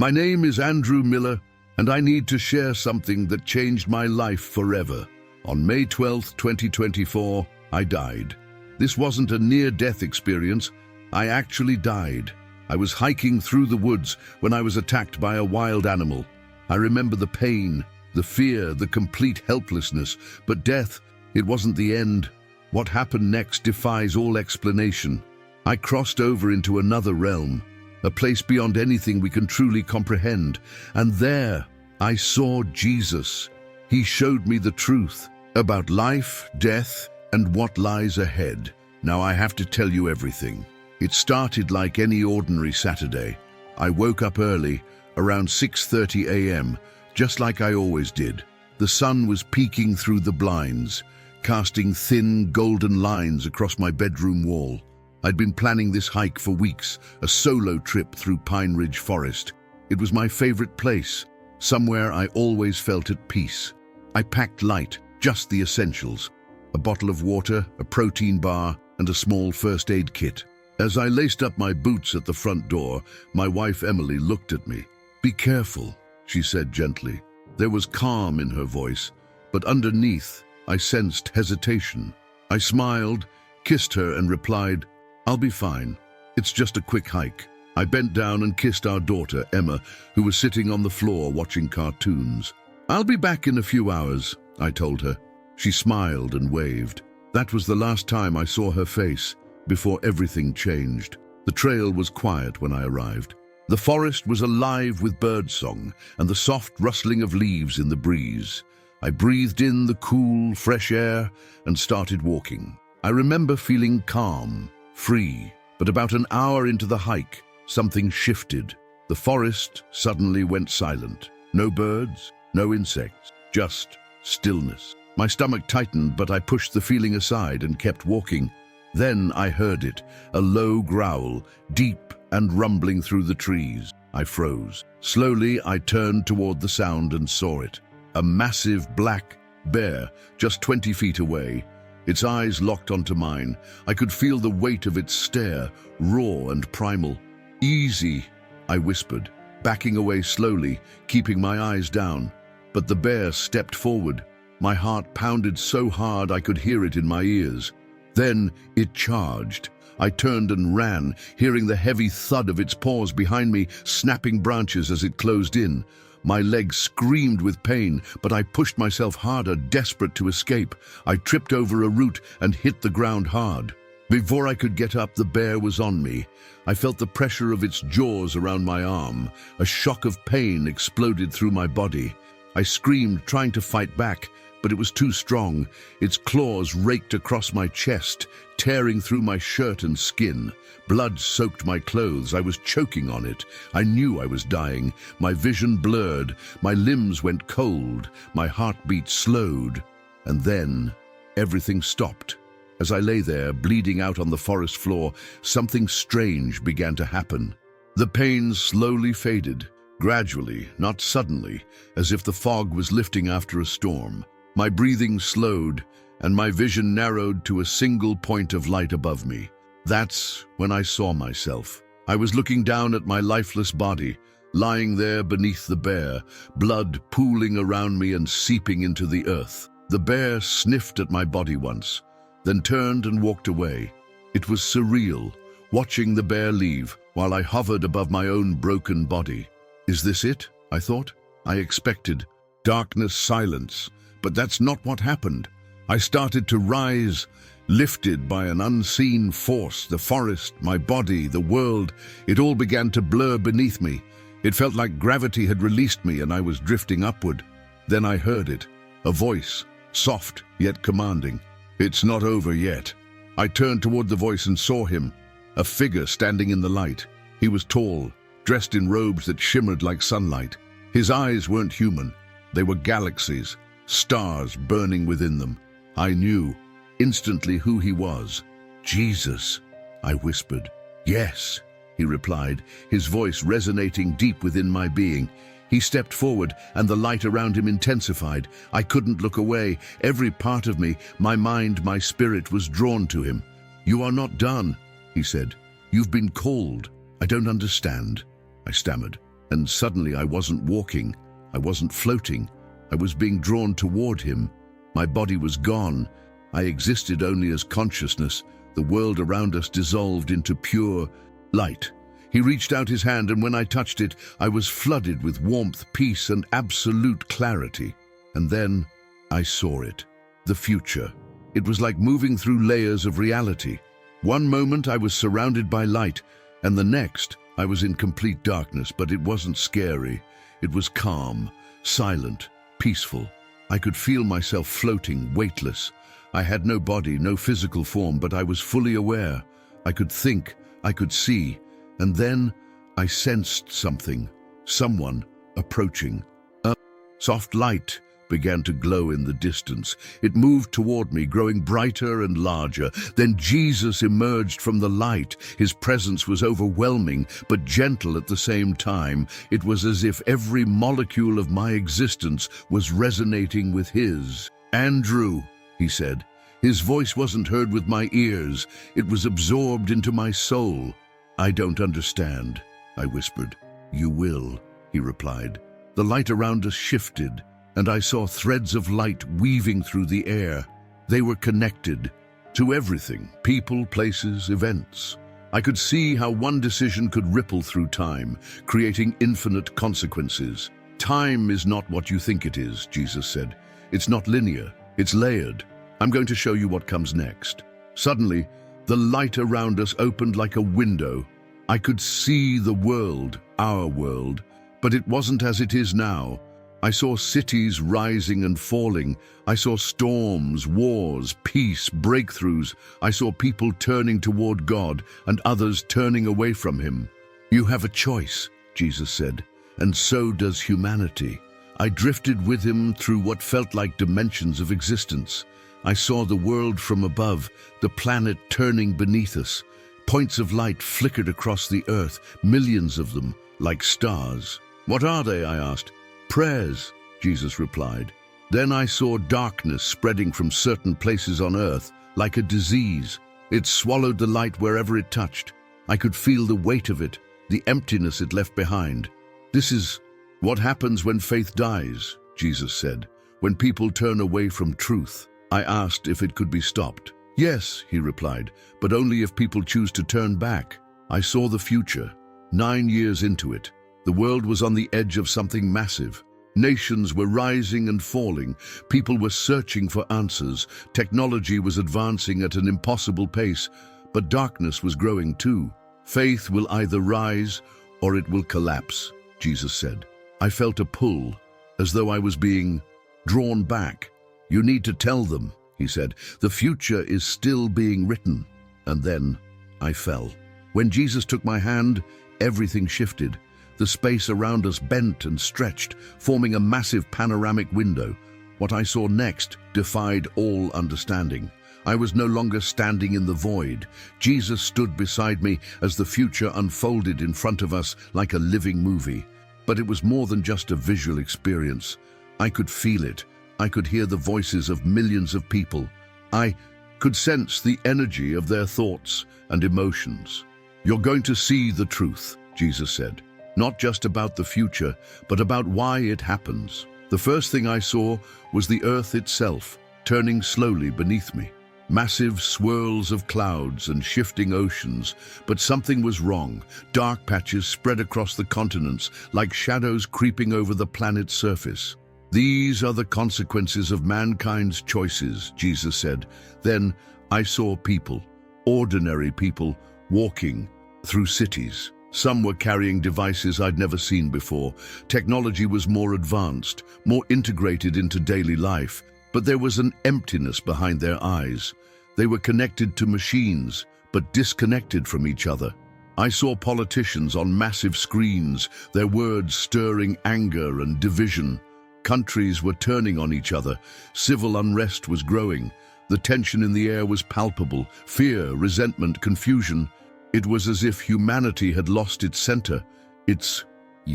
My name is Andrew Miller, and I need to share something that changed my life forever. On May 12th, 2024, I died. This wasn't a near-death experience. I actually died. I was hiking through the woods when I was attacked by a wild animal. I remember the pain, the fear, the complete helplessness. But death, it wasn't the end. What happened next defies all explanation. I crossed over into another realm, a place beyond anything we can truly comprehend. And there, I saw Jesus. He showed me the truth about life, death, and what lies ahead. Now I have to tell you everything. It started like any ordinary Saturday. I woke up early, around 6:30 a.m., just like I always did. The sun was peeking through the blinds, casting thin, golden lines across my bedroom wall. I'd been planning this hike for weeks, a solo trip through Pine Ridge Forest. It was my favorite place, somewhere I always felt at peace. I packed light, just the essentials: a bottle of water, a protein bar, and a small first aid kit. As I laced up my boots at the front door, my wife Emily looked at me. "Be careful," she said gently. There was calm in her voice, but underneath, I sensed hesitation. I smiled, kissed her, and replied, "I'll be fine. It's just a quick hike." I bent down and kissed our daughter, Emma, who was sitting on the floor watching cartoons. "I'll be back in a few hours," I told her. She smiled and waved. That was the last time I saw her face, before everything changed. The trail was quiet when I arrived. The forest was alive with birdsong and the soft rustling of leaves in the breeze. I breathed in the cool, fresh air and started walking. I remember feeling calm, free, but about an hour into the hike, something shifted. The forest suddenly went silent. No birds, no insects, just stillness. My stomach tightened, but I pushed the feeling aside and kept walking. Then I heard it, a low growl, deep and rumbling through the trees. I froze. Slowly, I turned toward the sound and saw it. A massive black bear, just 20 feet away. Its eyes locked onto mine. I could feel the weight of its stare, raw and primal. "Easy," I whispered, backing away slowly, keeping my eyes down. But the bear stepped forward. My heart pounded so hard I could hear it in my ears. Then it charged. I turned and ran, hearing the heavy thud of its paws behind me, snapping branches as it closed in. My legs screamed with pain, but I pushed myself harder, desperate to escape. I tripped over a root and hit the ground hard. Before I could get up, the bear was on me. I felt the pressure of its jaws around my arm. A shock of pain exploded through my body. I screamed, trying to fight back, but it was too strong. Its claws raked across my chest, tearing through my shirt and skin. Blood soaked my clothes. I was choking on it. I knew I was dying. My vision blurred. My limbs went cold. My heartbeat slowed. And then everything stopped. As I lay there, bleeding out on the forest floor, something strange began to happen. The pain slowly faded, gradually, not suddenly, as if the fog was lifting after a storm. My breathing slowed, and my vision narrowed to a single point of light above me. That's when I saw myself. I was looking down at my lifeless body, lying there beneath the bear, blood pooling around me and seeping into the earth. The bear sniffed at my body once, then turned and walked away. It was surreal, watching the bear leave while I hovered above my own broken body. Is this it? I thought. I expected darkness, silence. But that's not what happened. I started to rise, lifted by an unseen force. The forest, my body, the world, it all began to blur beneath me. It felt like gravity had released me and I was drifting upward. Then I heard it, a voice, soft yet commanding. "It's not over yet." I turned toward the voice and saw him, a figure standing in the light. He was tall, dressed in robes that shimmered like sunlight. His eyes weren't human. They were galaxies, stars burning within them. I knew instantly who he was. "Jesus," I whispered. "Yes," he replied, his voice resonating deep within my being. He stepped forward, and the light around him intensified. I couldn't look away. Every part of me, my mind, my spirit, was drawn to him. "You are not done," he said. "You've been called." "I don't understand," I stammered. And suddenly I wasn't walking, I wasn't floating, I was being drawn toward him. My body was gone. I existed only as consciousness. The world around us dissolved into pure light. He reached out his hand, and when I touched it, I was flooded with warmth, peace, and absolute clarity. And then I saw it. The future. It was like moving through layers of reality. One moment I was surrounded by light, and the next I was in complete darkness, but it wasn't scary. It was calm, silent, peaceful. I could feel myself floating, weightless. I had no body, no physical form, but I was fully aware. I could think, I could see, and then I sensed something, someone approaching. A soft light began to glow in the distance. It moved toward me, growing brighter and larger. Then Jesus emerged from the light. His presence was overwhelming, but gentle at the same time. It was as if every molecule of my existence was resonating with his. "Andrew," he said. His voice wasn't heard with my ears. It was absorbed into my soul. "I don't understand," I whispered. "You will," he replied. The light around us shifted, and I saw threads of light weaving through the air. They were connected to everything, people, places, events. I could see how one decision could ripple through time, creating infinite consequences. "Time is not what you think it is," Jesus said. "It's not linear, it's layered. I'm going to show you what comes next." Suddenly, the light around us opened like a window. I could see the world, our world, but it wasn't as it is now. I saw cities rising and falling. I saw storms, wars, peace, breakthroughs. I saw people turning toward God and others turning away from him. "You have a choice," Jesus said, "and so does humanity." I drifted with him through what felt like dimensions of existence. I saw the world from above, the planet turning beneath us. Points of light flickered across the earth, millions of them, like stars. "What are they?" I asked. "Prayers," Jesus replied. Then I saw darkness spreading from certain places on earth, like a disease. It swallowed the light wherever it touched. I could feel the weight of it, the emptiness it left behind. "This is what happens when faith dies," Jesus said, "when people turn away from truth." I asked if it could be stopped. "Yes," he replied, "but only if people choose to turn back." I saw the future. 9 years into it, the world was on the edge of something massive. Nations were rising and falling. People were searching for answers. Technology was advancing at an impossible pace, but darkness was growing too. "Faith will either rise or it will collapse," Jesus said. I felt a pull, as though I was being drawn back. "You need to tell them," he said. "The future is still being written." And then I fell. When Jesus took my hand, everything shifted. The space around us bent and stretched, forming a massive panoramic window. What I saw next defied all understanding. I was no longer standing in the void. Jesus stood beside me as the future unfolded in front of us like a living movie. But it was more than just a visual experience. I could feel it. I could hear the voices of millions of people. I could sense the energy of their thoughts and emotions. "You're going to see the truth," Jesus said. "Not just about the future, but about why it happens." The first thing I saw was the earth itself, turning slowly beneath me. Massive swirls of clouds and shifting oceans, but something was wrong. Dark patches spread across the continents, like shadows creeping over the planet's surface. "These are the consequences of mankind's choices," Jesus said. Then I saw people, ordinary people, walking through cities. Some were carrying devices I'd never seen before. Technology was more advanced, more integrated into daily life, but there was an emptiness behind their eyes. They were connected to machines, but disconnected from each other. I saw politicians on massive screens, their words stirring anger and division. Countries were turning on each other. Civil unrest was growing. The tension in the air was palpable. Fear, resentment, confusion. It was as if humanity had lost its center, its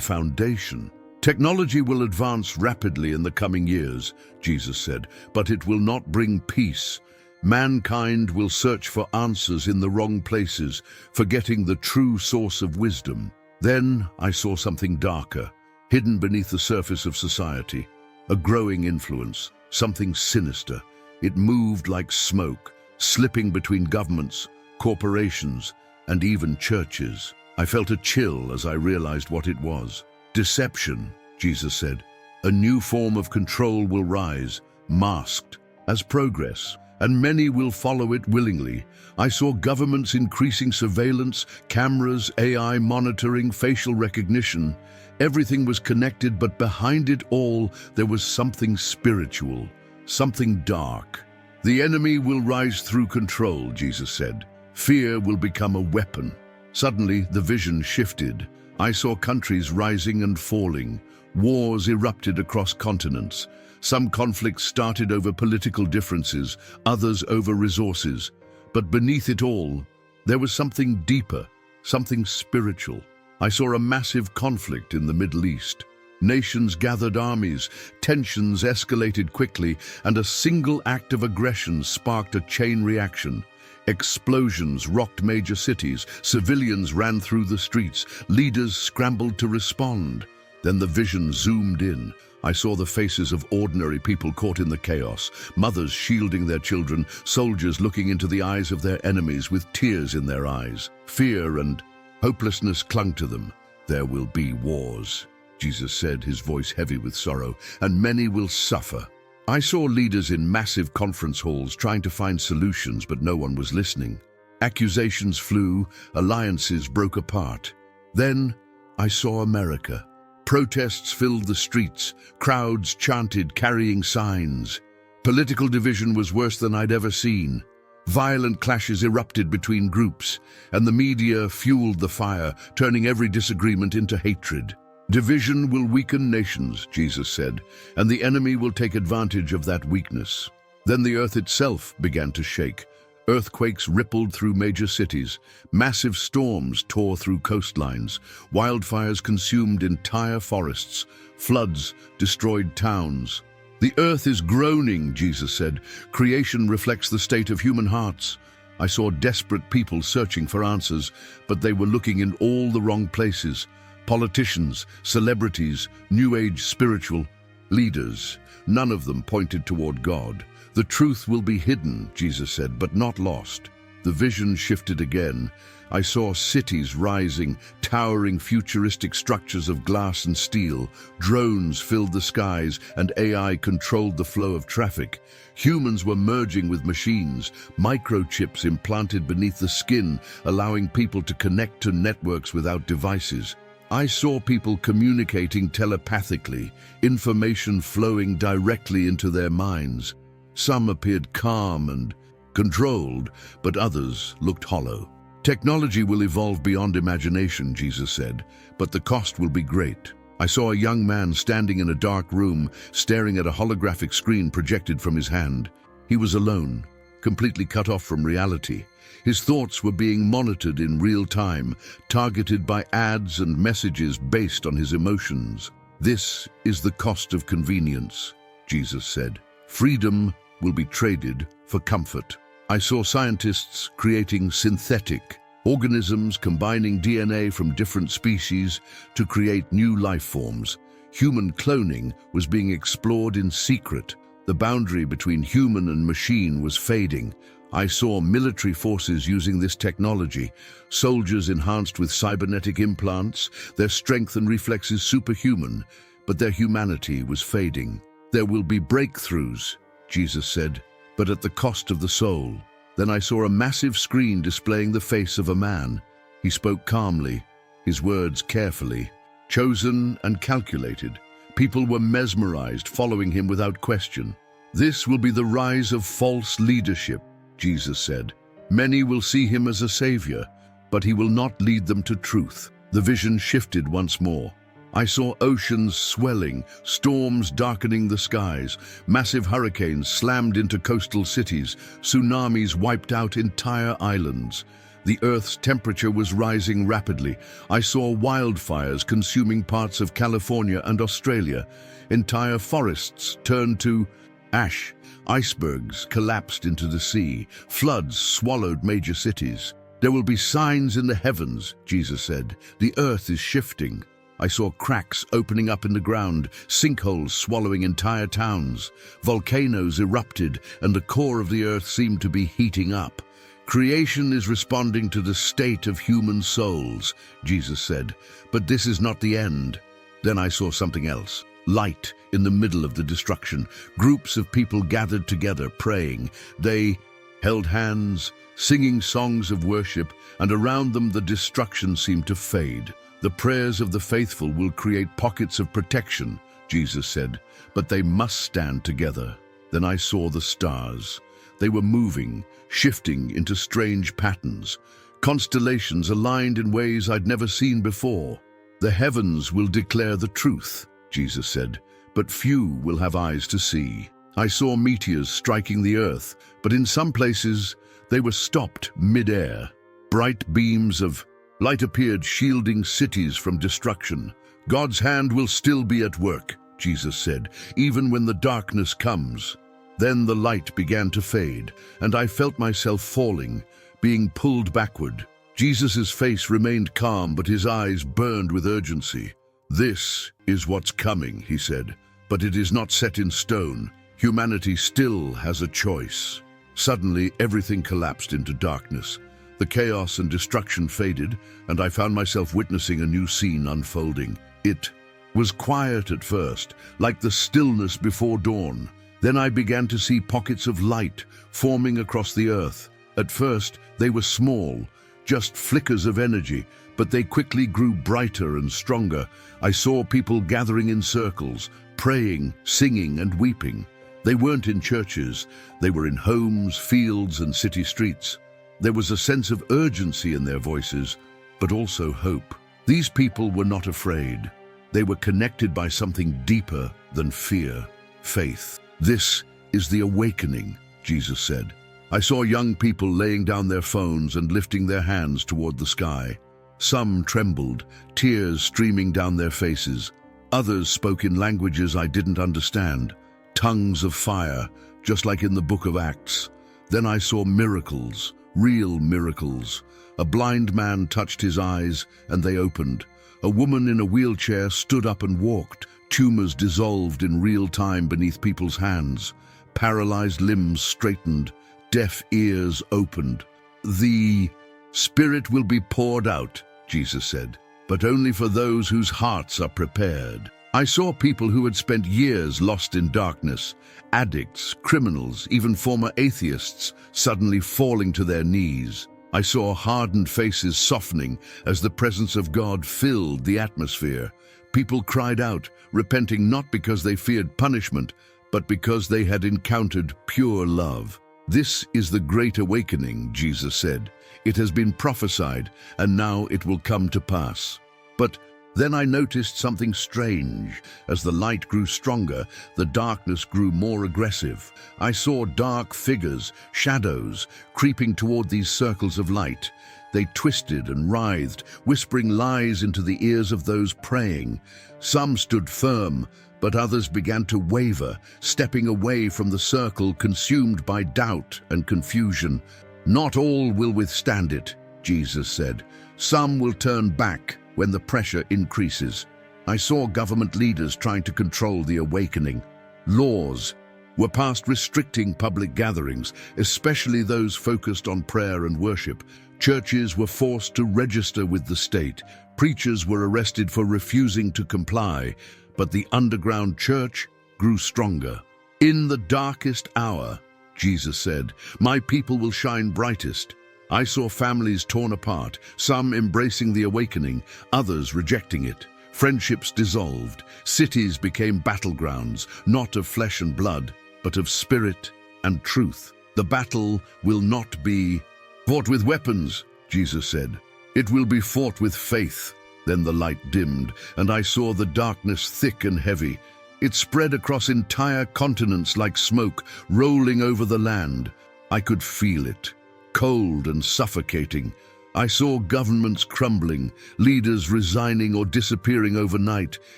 foundation. "Technology will advance rapidly in the coming years," Jesus said, "but it will not bring peace. Mankind will search for answers in the wrong places, forgetting the true source of wisdom. Then I saw something darker, hidden beneath the surface of society. A growing influence, something sinister. It moved like smoke, slipping between governments, corporations, and even churches. I felt a chill as I realized what it was. Deception, Jesus said. A new form of control will rise, masked as progress, and many will follow it willingly. I saw governments increasing surveillance, cameras, AI monitoring, facial recognition. Everything was connected, but behind it all, there was something spiritual, something dark. The enemy will rise through control, Jesus said. Fear will become a weapon. Suddenly, the vision shifted. I saw countries rising and falling. Wars erupted across continents. Some conflicts started over political differences, others over resources. But beneath it all, there was something deeper, something spiritual. I saw a massive conflict in the Middle East. Nations gathered armies, tensions escalated quickly, and a single act of aggression sparked a chain reaction. Explosions rocked major cities, civilians ran through the streets, leaders scrambled to respond. Then the vision zoomed in. I saw the faces of ordinary people caught in the chaos, mothers shielding their children, soldiers looking into the eyes of their enemies with tears in their eyes. Fear and hopelessness clung to them. There will be wars, Jesus said, his voice heavy with sorrow, and many will suffer. I saw leaders in massive conference halls trying to find solutions, but no one was listening. Accusations flew, alliances broke apart. Then I saw America. Protests filled the streets, crowds chanted, carrying signs. Political division was worse than I'd ever seen. Violent clashes erupted between groups, and the media fueled the fire, turning every disagreement into hatred. Division will weaken nations, Jesus said, and the enemy will take advantage of that weakness. Then the earth itself began to shake. Earthquakes rippled through major cities. Massive storms tore through coastlines. Wildfires consumed entire forests. Floods destroyed towns. The earth is groaning, Jesus said. Creation reflects the state of human hearts. I saw desperate people searching for answers, but they were looking in all the wrong places. Politicians, celebrities, New Age spiritual leaders, none of them pointed toward God. The truth will be hidden, Jesus said, but not lost. The vision shifted again. I saw cities rising, towering futuristic structures of glass and steel. Drones filled the skies, and AI controlled the flow of traffic. Humans were merging with machines, microchips implanted beneath the skin, allowing people to connect to networks without devices. I saw people communicating telepathically, information flowing directly into their minds. Some appeared calm and controlled, but others looked hollow. Technology will evolve beyond imagination, Jesus said, but the cost will be great. I saw a young man standing in a dark room, staring at a holographic screen projected from his hand. He was alone, completely cut off from reality. His thoughts were being monitored in real time, targeted by ads and messages based on his emotions. This is the cost of convenience, Jesus said. Freedom will be traded for comfort. I saw scientists creating synthetic organisms, combining DNA from different species to create new life forms. Human cloning was being explored in secret. The boundary between human and machine was fading. I saw military forces using this technology, soldiers enhanced with cybernetic implants, their strength and reflexes superhuman, but their humanity was fading. There will be breakthroughs, Jesus said, but at the cost of the soul. Then I saw a massive screen displaying the face of a man. He spoke calmly, his words carefully, chosen and calculated. People were mesmerized, following him without question. This will be the rise of false leadership, Jesus said. Many will see him as a savior, but he will not lead them to truth. The vision shifted once more. I saw oceans swelling, storms darkening the skies, massive hurricanes slammed into coastal cities, tsunamis wiped out entire islands. The Earth's temperature was rising rapidly. I saw wildfires consuming parts of California and Australia. Entire forests turned to ash. Icebergs collapsed into the sea. Floods swallowed major cities. There will be signs in the heavens, Jesus said. The earth is shifting. I saw cracks opening up in the ground, sinkholes swallowing entire towns. Volcanoes erupted, and the core of the earth seemed to be heating up. Creation is responding to the state of human souls, Jesus said. But this is not the end. Then I saw something else. Light in the middle of the destruction. Groups of people gathered together, praying. They held hands, singing songs of worship, and around them the destruction seemed to fade. The prayers of the faithful will create pockets of protection, Jesus said, but they must stand together. Then I saw the stars. They were moving, shifting into strange patterns. Constellations aligned in ways I'd never seen before. The heavens will declare the truth, Jesus said, but few will have eyes to see. I saw meteors striking the earth, but in some places they were stopped mid-air. Bright beams of light appeared, shielding cities from destruction. God's hand will still be at work, Jesus said, even when the darkness comes. Then the light began to fade, and I felt myself falling, being pulled backward. Jesus' face remained calm, but his eyes burned with urgency. This is what's coming, he said, but it is not set in stone. Humanity still has a choice. Suddenly, everything collapsed into darkness. The chaos and destruction faded, and I found myself witnessing a new scene unfolding. It was quiet at first, like the stillness before dawn. Then I began to see pockets of light forming across the earth. At first, they were small, just flickers of energy, but they quickly grew brighter and stronger. I saw people gathering in circles, praying, singing, and weeping. They weren't in churches, they were in homes, fields, and city streets. There was a sense of urgency in their voices, but also hope. These people were not afraid. They were connected by something deeper than fear, faith. This is the awakening, Jesus said. I saw young people laying down their phones and lifting their hands toward the sky. Some trembled, tears streaming down their faces. Others spoke in languages I didn't understand, tongues of fire, just like in the book of Acts. Then I saw miracles. Real miracles. A blind man touched his eyes and they opened. A woman in a wheelchair stood up and walked. Tumors dissolved in real time beneath people's hands. Paralyzed limbs straightened. Deaf ears opened. The Spirit will be poured out, Jesus said, but only for those whose hearts are prepared. I saw people who had spent years lost in darkness, addicts, criminals, even former atheists, suddenly falling to their knees. I saw hardened faces softening as the presence of God filled the atmosphere. People cried out, repenting not because they feared punishment, but because they had encountered pure love. This is the great awakening, Jesus said. It has been prophesied, and now it will come to pass. But then I noticed something strange. As the light grew stronger, the darkness grew more aggressive. I saw dark figures, shadows, creeping toward these circles of light. They twisted and writhed, whispering lies into the ears of those praying. Some stood firm, but others began to waver, stepping away from the circle, consumed by doubt and confusion. Not all will withstand it, Jesus said. Some will turn back when the pressure increases. I saw government leaders trying to control the awakening. Laws were passed restricting public gatherings, especially those focused on prayer and worship. Churches were forced to register with the state. Preachers were arrested for refusing to comply, but the underground church grew stronger. In the darkest hour, Jesus said, my people will shine brightest. I saw families torn apart, some embracing the awakening, others rejecting it. Friendships dissolved, cities became battlegrounds, not of flesh and blood, but of spirit and truth. The battle will not be fought with weapons, Jesus said. It will be fought with faith. Then the light dimmed, and I saw the darkness thick and heavy. It spread across entire continents like smoke, rolling over the land. I could feel it, cold and suffocating. I saw governments crumbling, leaders resigning or disappearing overnight.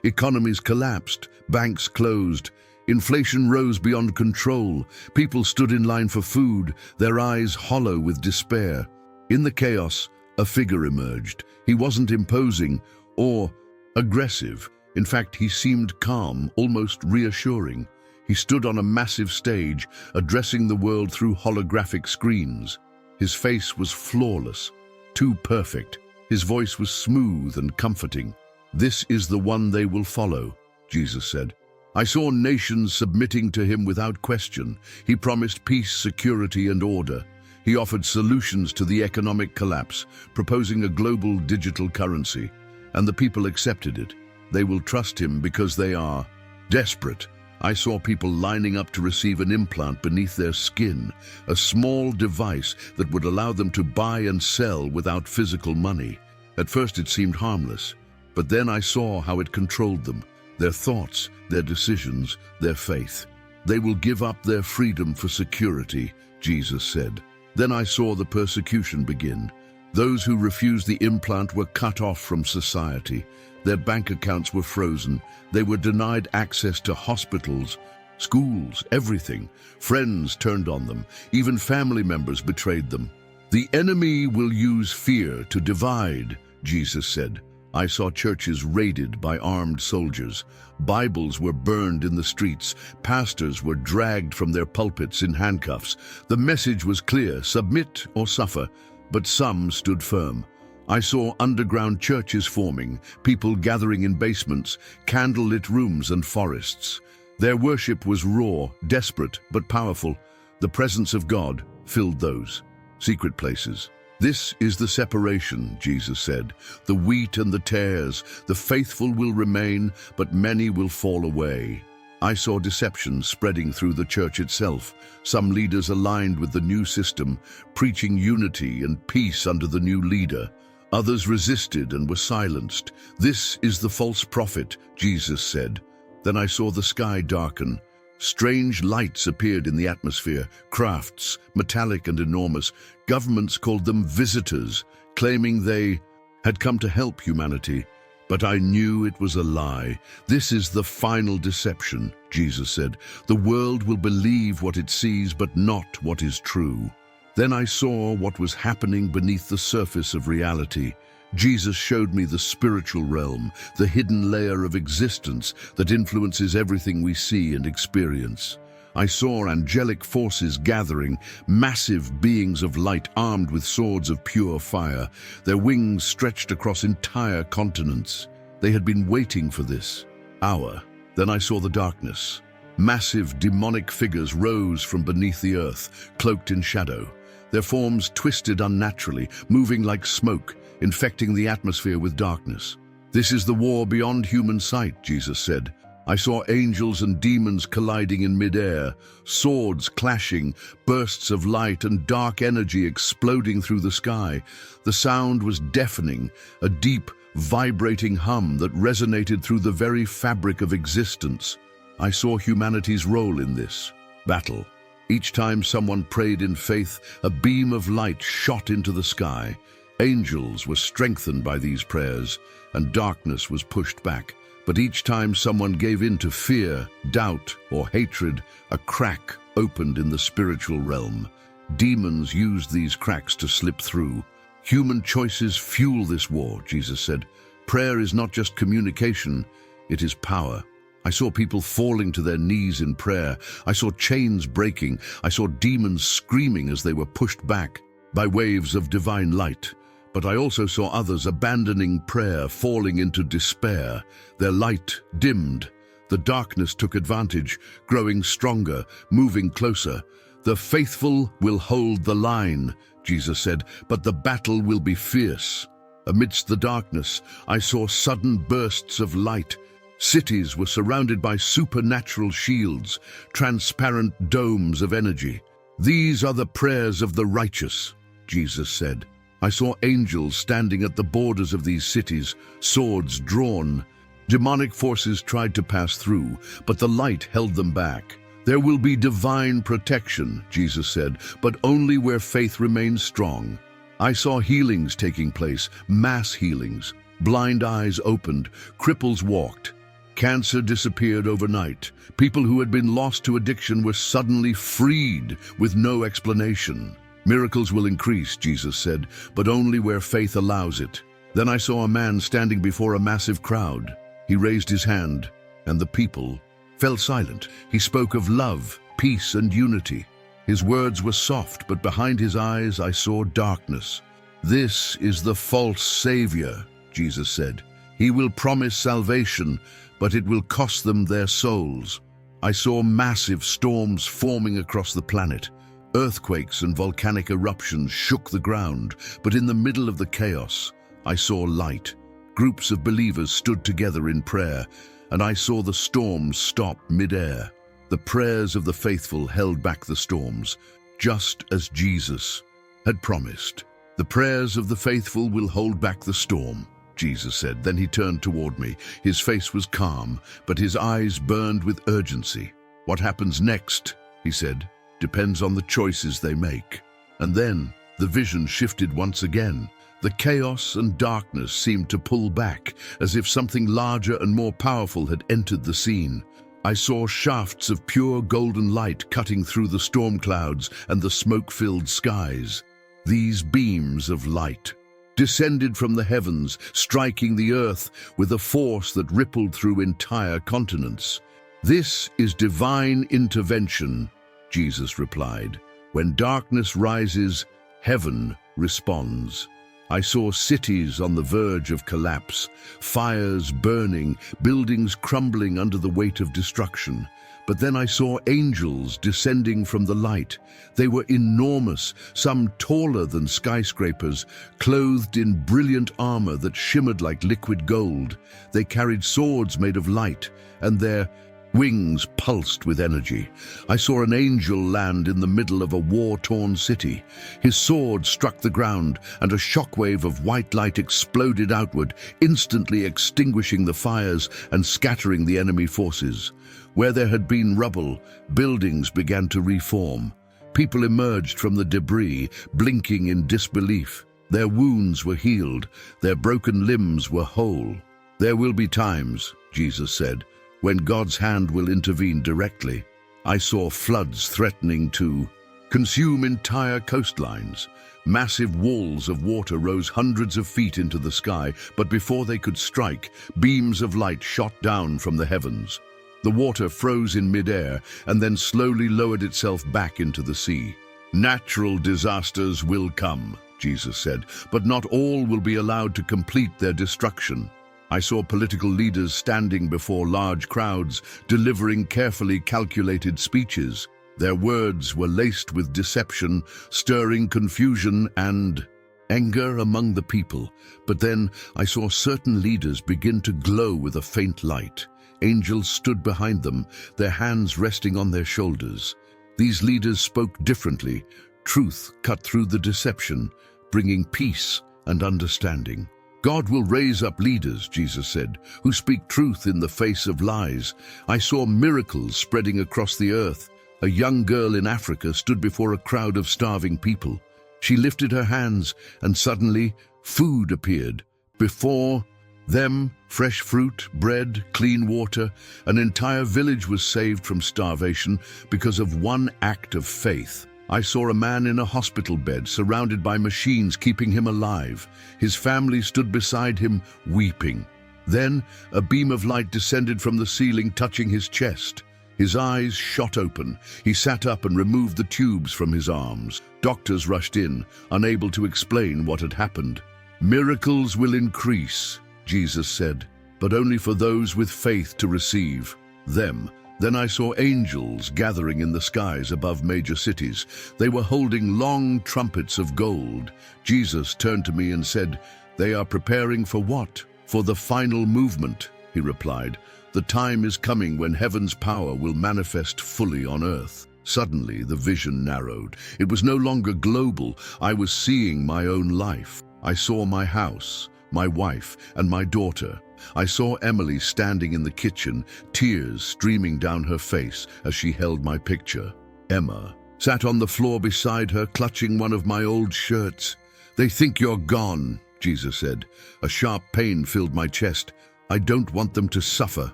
Economies collapsed, banks closed. Inflation rose beyond control. People stood in line for food, their eyes hollow with despair. In the chaos, a figure emerged. He wasn't imposing or aggressive. In fact, he seemed calm, almost reassuring. He stood on a massive stage, addressing the world through holographic screens. His face was flawless, too perfect. His voice was smooth and comforting. "This is the one they will follow," Jesus said. I saw nations submitting to him without question. He promised peace, security, and order. He offered solutions to the economic collapse, proposing a global digital currency. And the people accepted it. They will trust him because they are desperate. I saw people lining up to receive an implant beneath their skin, a small device that would allow them to buy and sell without physical money. At first it seemed harmless, but then I saw how it controlled them, their thoughts, their decisions, their faith. They will give up their freedom for security, Jesus said. Then I saw the persecution begin. Those who refused the implant were cut off from society. Their bank accounts were frozen. They were denied access to hospitals, schools, everything. Friends turned on them. Even family members betrayed them. The enemy will use fear to divide, Jesus said. I saw churches raided by armed soldiers. Bibles were burned in the streets. Pastors were dragged from their pulpits in handcuffs. The message was clear: submit or suffer. But some stood firm. I saw underground churches forming, people gathering in basements, candlelit rooms and forests. Their worship was raw, desperate, but powerful. The presence of God filled those secret places. This is the separation, Jesus said. The wheat and the tares, the faithful will remain, but many will fall away. I saw deception spreading through the church itself. Some leaders aligned with the new system, preaching unity and peace under the new leader. Others resisted and were silenced. This is the false prophet, Jesus said. Then I saw the sky darken. Strange lights appeared in the atmosphere, crafts, metallic and enormous. Governments called them visitors, claiming they had come to help humanity. But I knew it was a lie. This is the final deception, Jesus said. The world will believe what it sees, but not what is true. Then I saw what was happening beneath the surface of reality. Jesus showed me the spiritual realm, the hidden layer of existence that influences everything we see and experience. I saw angelic forces gathering, massive beings of light armed with swords of pure fire. Their wings stretched across entire continents. They had been waiting for this hour. Then I saw the darkness. Massive demonic figures rose from beneath the earth, cloaked in shadow. Their forms twisted unnaturally, moving like smoke, infecting the atmosphere with darkness. This is the war beyond human sight, Jesus said. I saw angels and demons colliding in midair, swords clashing, bursts of light and dark energy exploding through the sky. The sound was deafening, a deep, vibrating hum that resonated through the very fabric of existence. I saw humanity's role in this battle. Each time someone prayed in faith, a beam of light shot into the sky. Angels were strengthened by these prayers, and darkness was pushed back. But each time someone gave in to fear, doubt, or hatred, a crack opened in the spiritual realm. Demons used these cracks to slip through. Human choices fuel this war, Jesus said. Prayer is not just communication, it is power. I saw people falling to their knees in prayer. I saw chains breaking. I saw demons screaming as they were pushed back by waves of divine light. But I also saw others abandoning prayer, falling into despair. Their light dimmed. The darkness took advantage, growing stronger, moving closer. The faithful will hold the line, Jesus said, but the battle will be fierce. Amidst the darkness, I saw sudden bursts of light. Cities were surrounded by supernatural shields, transparent domes of energy. These are the prayers of the righteous, Jesus said. I saw angels standing at the borders of these cities, swords drawn. Demonic forces tried to pass through, but the light held them back. There will be divine protection, Jesus said, but only where faith remains strong. I saw healings taking place, mass healings. Blind eyes opened, cripples walked. Cancer disappeared overnight. People who had been lost to addiction were suddenly freed with no explanation. Miracles will increase, Jesus said, but only where faith allows it. Then I saw a man standing before a massive crowd. He raised his hand, and the people fell silent. He spoke of love, peace, and unity. His words were soft, but behind his eyes I saw darkness. "This is the false Savior," Jesus said. "He will promise salvation, but it will cost them their souls." I saw massive storms forming across the planet. Earthquakes and volcanic eruptions shook the ground, but in the middle of the chaos, I saw light. Groups of believers stood together in prayer, and I saw the storms stop mid-air. The prayers of the faithful held back the storms, just as Jesus had promised. "The prayers of the faithful will hold back the storm," Jesus said. Then he turned toward me. His face was calm, but his eyes burned with urgency. "What happens next," he said, "depends on the choices they make." And then the vision shifted once again. The chaos and darkness seemed to pull back, as if something larger and more powerful had entered the scene. I saw shafts of pure golden light cutting through the storm clouds and the smoke-filled skies. These beams of light descended from the heavens, striking the earth with a force that rippled through entire continents. "This is divine intervention," Jesus replied. "When darkness rises, heaven responds." I saw cities on the verge of collapse, fires burning, buildings crumbling under the weight of destruction. But then I saw angels descending from the light. They were enormous, some taller than skyscrapers, clothed in brilliant armor that shimmered like liquid gold. They carried swords made of light, and their wings pulsed with energy. I saw an angel land in the middle of a war-torn city. His sword struck the ground, and a shockwave of white light exploded outward, instantly extinguishing the fires and scattering the enemy forces. Where there had been rubble, buildings began to reform. People emerged from the debris, blinking in disbelief. Their wounds were healed, their broken limbs were whole. "There will be times," Jesus said, "when God's hand will intervene directly." I saw floods threatening to consume entire coastlines. Massive walls of water rose hundreds of feet into the sky, but before they could strike, beams of light shot down from the heavens. The water froze in midair and then slowly lowered itself back into the sea. "Natural disasters will come," Jesus said, "but not all will be allowed to complete their destruction." I saw political leaders standing before large crowds, delivering carefully calculated speeches. Their words were laced with deception, stirring confusion and anger among the people. But then I saw certain leaders begin to glow with a faint light. Angels stood behind them, their hands resting on their shoulders. These leaders spoke differently. Truth cut through the deception, bringing peace and understanding. "God will raise up leaders," Jesus said, "who speak truth in the face of lies." I saw miracles spreading across the earth. A young girl in Africa stood before a crowd of starving people. She lifted her hands, and suddenly food appeared. Before them, fresh fruit, bread, clean water. An entire village was saved from starvation because of one act of faith. I saw a man in a hospital bed, surrounded by machines keeping him alive. His family stood beside him, weeping. Then a beam of light descended from the ceiling, touching his chest. His eyes shot open. He sat up and removed the tubes from his arms. Doctors rushed in, unable to explain what had happened. "Miracles will increase," Jesus said, "but only for those with faith to receive them." Then I saw angels gathering in the skies above major cities. They were holding long trumpets of gold. Jesus turned to me and said, "They are preparing for what?" "For the final movement," he replied. "The time is coming when heaven's power will manifest fully on earth." Suddenly, the vision narrowed. It was no longer global. I was seeing my own life. I saw my house, my wife, and my daughter. I saw Emily standing in the kitchen, tears streaming down her face as she held my picture. Emma sat on the floor beside her, clutching one of my old shirts. "They think you're gone," Jesus said. A sharp pain filled my chest. "I don't want them to suffer,"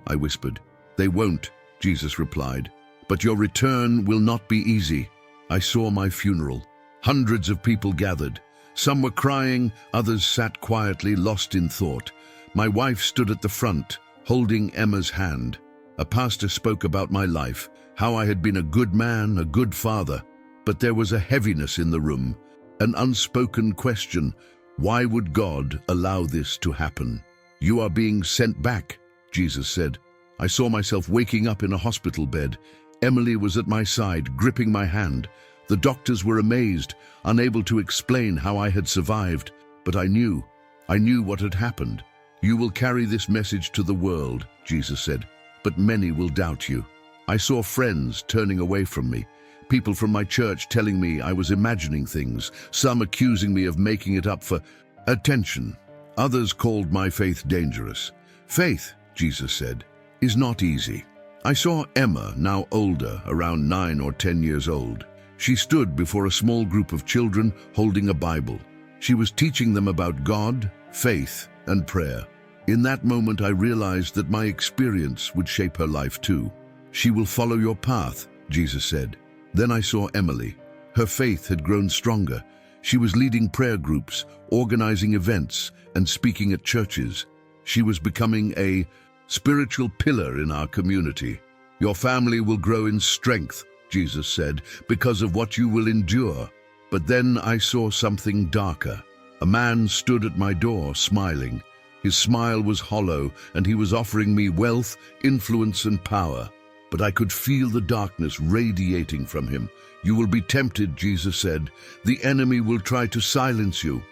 I whispered. "They won't," Jesus replied. "But your return will not be easy." I saw my funeral. Hundreds of people gathered. Some were crying, others sat quietly, lost in thought. My wife stood at the front, holding Emma's hand. A pastor spoke about my life, how I had been a good man, a good father. But there was a heaviness in the room, an unspoken question. Why would God allow this to happen? You are being sent back, Jesus said. I saw myself waking up in a hospital bed. Emily was at my side, gripping my hand. The doctors were amazed, unable to explain how I had survived. But I knew what had happened. You will carry this message to the world, Jesus said, but many will doubt you. I saw friends turning away from me, people from my church telling me I was imagining things, some accusing me of making it up for attention. Others called my faith dangerous. Faith, Jesus said, is not easy. I saw Emma, now older, around 9 or 10 years old. She stood before a small group of children holding a Bible. She was teaching them about God, faith, and prayer. In that moment, I realized that my experience would shape her life too. She will follow your path, Jesus said. Then I saw Emily. Her faith had grown stronger. She was leading prayer groups, organizing events, and speaking at churches. She was becoming a spiritual pillar in our community. Your family will grow in strength, Jesus said, because of what you will endure. But then I saw something darker. A man stood at my door, smiling. His smile was hollow, and he was offering me wealth, influence, and power. But I could feel the darkness radiating from him. You will be tempted, Jesus said. The enemy will try to silence you.